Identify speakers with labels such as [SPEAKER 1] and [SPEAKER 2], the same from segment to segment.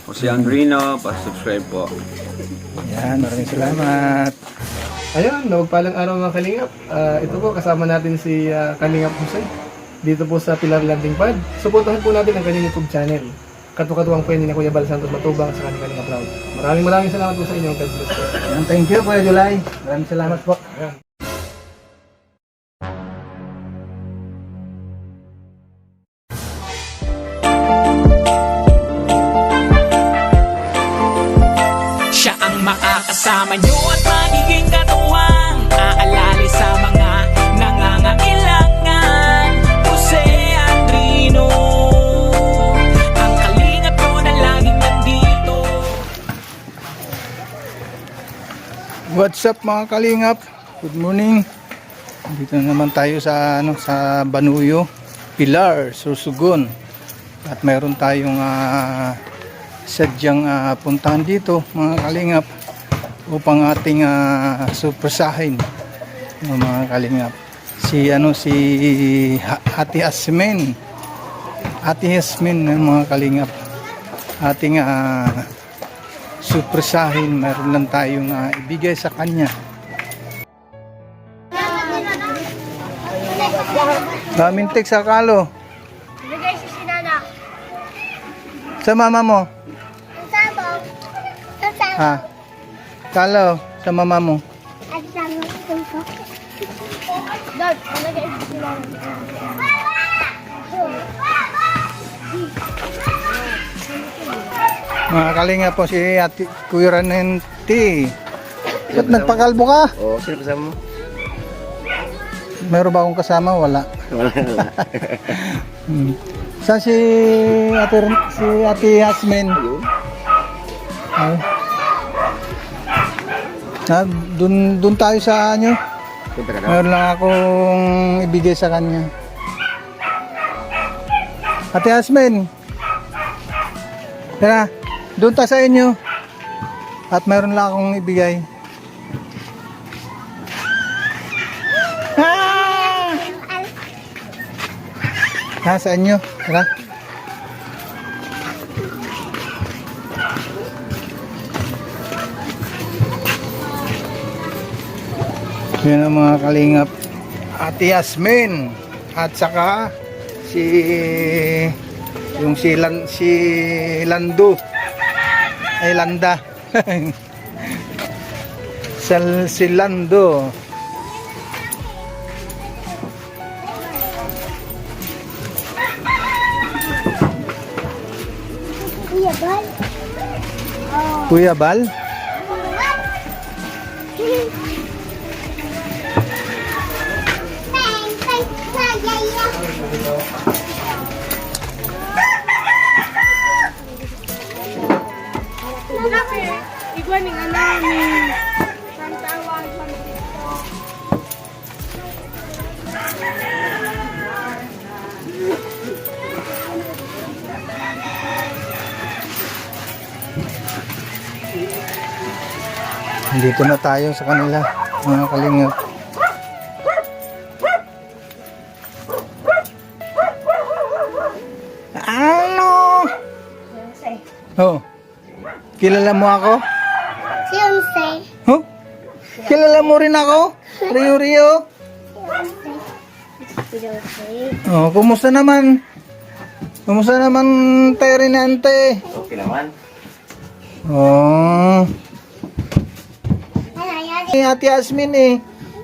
[SPEAKER 1] Jose Andrino, pa-subscribe po.
[SPEAKER 2] Yan, maraming salamat.
[SPEAKER 3] Ayun, mapagpalang araw mga Kalingap. Ito po, kasama natin si Kalingap Jose. Dito po sa Pilar Landing Pad. Suportahan po natin ang kanyang YouTube channel. Katu-katuwang po yun ni Kuya Bal Santos Matubang sa kanyang Kalingap Proud. Maraming salamat po sa inyo. God bless po.
[SPEAKER 2] Yan, thank you, Kuya July. Maraming salamat po.
[SPEAKER 3] Ayan.
[SPEAKER 4] Siya ang makakasama nyo at magiging katuwang aalali sa mga nangangailangan. Jose Andrino, ang kalingap ko na laging nandito.
[SPEAKER 2] What's up mga kalingap? Good morning. Dito na naman tayo sa sa Banuyo, Pilar, Sorsogon. At mayroon tayong sadyang puntahan dito mga kalingap upang ating surpresahin mga kalingap. Si Ate Yasmin. Ate Yasmin mga kalingap. Ating surpresahin, meron lang tayong ibigay sa kanya. Daming tek sa kalo.
[SPEAKER 5] Bigay si Sinana.
[SPEAKER 2] Sa mama mo.
[SPEAKER 5] Ang sabaw. Ang sabaw.
[SPEAKER 2] Ha? Kalo, sa mama mo.
[SPEAKER 5] At sabaw. Dad, nalagay si Sinana.
[SPEAKER 2] Mga kalinga po si Ate Kuya Ranenti. Ba't nagpakalbo ka?
[SPEAKER 1] Oo, sino kasama mo?
[SPEAKER 2] Meron ba akong kasama? Wala.
[SPEAKER 1] Wala.
[SPEAKER 2] Saan si Ate Yasmin? Ay. Dun tayo sa ano?
[SPEAKER 1] Punta ka na.
[SPEAKER 2] Meron lang akong ibigay sa kanya. Ate Yasmin. Tara, doon tayo sa inyo. At meron lang akong ibigay. Sa inyo. Tara. Yan ang mga kalingap. Ate Yasmin. At saka si Lando. Ay Landa. Si Lando.
[SPEAKER 5] Kuya Bal.
[SPEAKER 2] Kuya Bal.
[SPEAKER 5] Igual ning ano ni Santawan Pamito.
[SPEAKER 2] Dito na tayo sa kanila, mga kalingap. Ano? Oh. Kilala mo ako?
[SPEAKER 5] Si Jose.
[SPEAKER 2] Huh? Kilala mo rin ako? Rio.
[SPEAKER 5] Si Jose.
[SPEAKER 2] Oh, kumusta naman? Kumusta naman tayo Rinante?
[SPEAKER 1] Okay naman.
[SPEAKER 2] Oh.
[SPEAKER 5] Ayan.
[SPEAKER 2] Ate Yasmin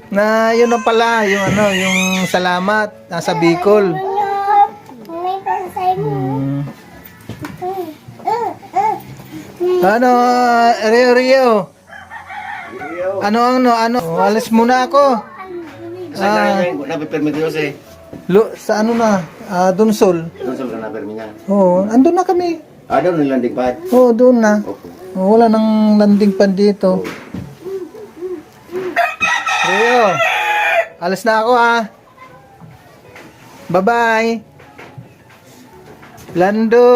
[SPEAKER 2] na yun na pala yung salamat nasa Bicol.
[SPEAKER 5] May pansay mo.
[SPEAKER 2] Ano Rio. Ano alis muna ako.
[SPEAKER 1] Saan na permit yun eh?
[SPEAKER 2] Sa ano na Dunsol.
[SPEAKER 1] Doon sa mga permit niya.
[SPEAKER 2] Oo, andun na kami.
[SPEAKER 1] Doon yung landing pad.
[SPEAKER 2] Oo, doon na.
[SPEAKER 1] Opo.
[SPEAKER 2] Wala nang landing pan dito. Rio, alis na ako Bye-bye. Lando.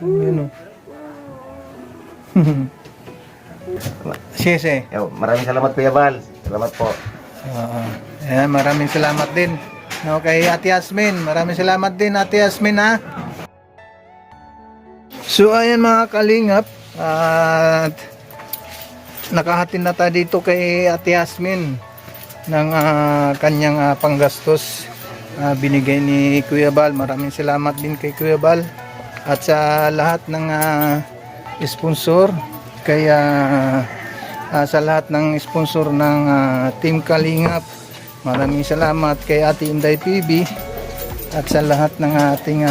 [SPEAKER 2] Yun o. Siyese.
[SPEAKER 1] Maraming salamat Kuya Bal. Salamat po.
[SPEAKER 2] Ayan, maraming salamat din. Kay Ate Yasmin. Maraming salamat din Ate Yasmin So ayan mga kalingap, at nakahatin na tayo dito kay Ate Yasmin ng kanyang panggastos binigay ni Kuya Bal. Maraming salamat din kay Kuya Bal at sa lahat ng sponsor, kaya sa lahat ng sponsor ng Team Kalingap. Maraming salamat kay Ate Inday PB at sa lahat ng ating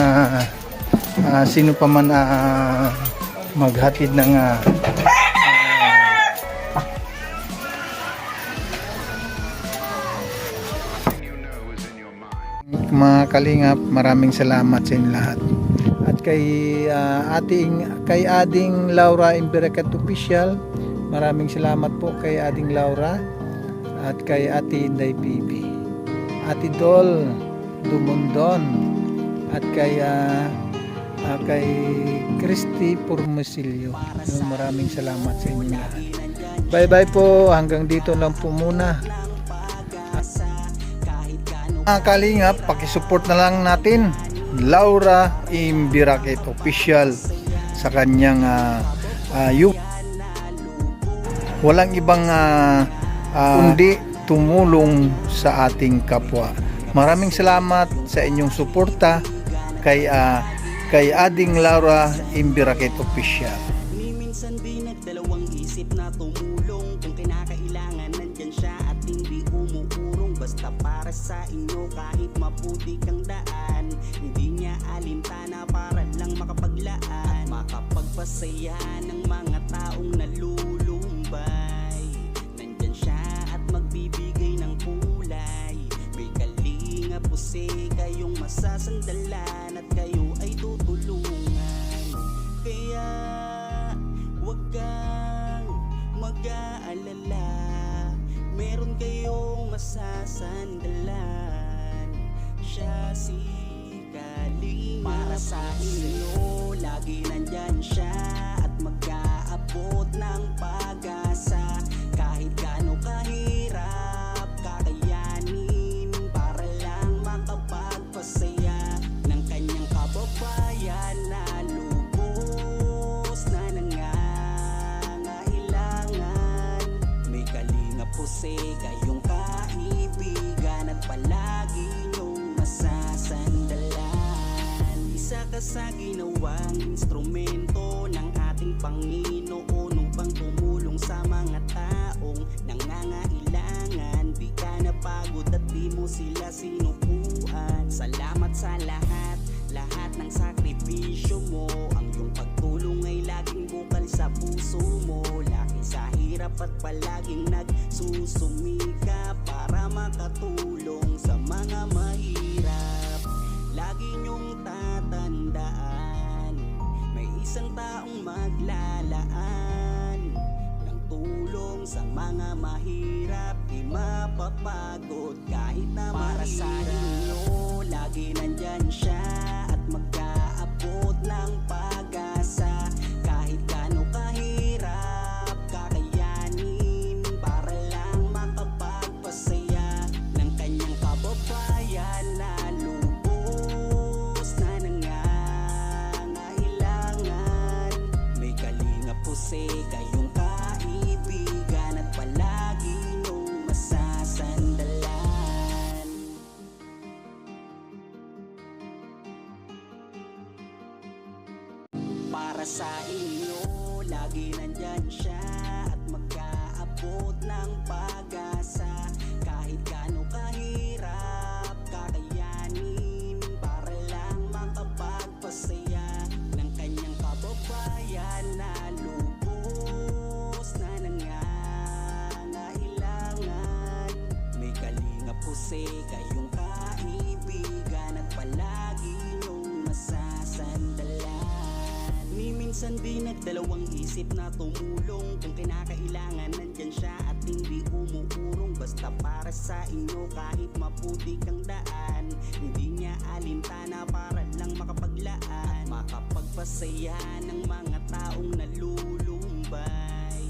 [SPEAKER 2] sino pa man maghatid ng mga kalingap. Maraming salamat sa inyo lahat. At kay Ading Laura Imberacat Official, maraming salamat po kay Ading Laura at kay Ate Inday PB, Ate Dol Dumondon at kay Christy Pormesilio. Maraming salamat sa inyo lahat. Bye bye po, hanggang dito lang po muna. Kalingap, pakisupport na lang natin Laura Imberacat Official sa kanyang walang ibang kundi tumulong sa ating kapwa. Maraming salamat sa inyong suporta kay Ading Laura Imberacat Official.
[SPEAKER 6] Minsan di nagdalawang isip na tumulong, kung kinakailangan nandyan siya at hindi umuurong. Basta para sa inyo kahit maputi kang daan, hindi niya alintana para lang makapaglaan, makapagpasaya ng mga taong nalulumbay. Nandyan siya at magbibigay ng kulay. May kalinga pusi kayong masasandalan at kayo ay tutulungan. Kaya huwag kang mag-aalala, meron kayong masasandalan. Siya si Kalinga. Para sa inyo lagi nandyan siya at mag-aabot ng pag-asa. Kahit gaano kahirap kakayanin para lang makapagpasaya ng kanyang kababayan na lubos na nangangailangan. May kalinga pusi kayong kaibigan at palagi niyong masasandalan. Isa ka sa ginawang instrumento ng ating Panginoon upang tumulong sa mga taong nangangailangan. Di ka napagod at di mo sila sinukuan. Salamat sa lahat ng sakripisyo mo. Ang iyong pagtulong ay laging bukal sa puso mo. Laki sa hirap at palaging nagsusumika para makatulong sa mga mahirap. Lagi niyong tatandaan, may isang taong maglalaan ng tulong sa mga mahirap. Di mapapagod kahit na para sa inyo lagi nandyan siya at mag-aabot ng pag-asa. Kahit gaano kahirap kakayanin para lang makapagpasaya ng kanyang kababayan na lubos na nangangailangan. May kalinga pusi kayong kaibigan at palagi niyong masasandalan. Para sa inyo lagi nandyan siya at mag-aabot ng pag-asa. Kahit gaano kahirap kakayanin para lang makapagpasaya ng kanyang kababayan na lubos na nangangailangan. May kalinga pusi kayong kaibigan at palagi niyong masasandalan. Minsan di nagdalawang isip na tumulong, kung kinakailangan nandyan siya at hindi umuurong. Basta para sa inyo kahit maputi kang daan, hindi niya alintana para lang makapaglaan, makapagpasaya ng mga taong nalulumbay.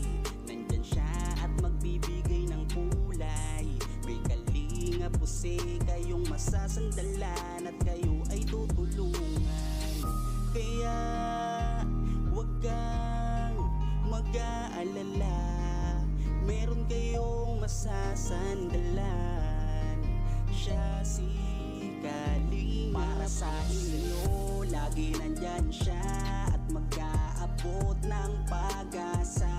[SPEAKER 6] Nandyan siya at magbibigay ng kulay. May kalinga pusi kayong masasandalan at kayo ay tutulungan. Kaya meron kayong masasandalan. Siya si Kalingap. Para sa inyo, lagi nandyan siya at mag-aabot ng pag-asa.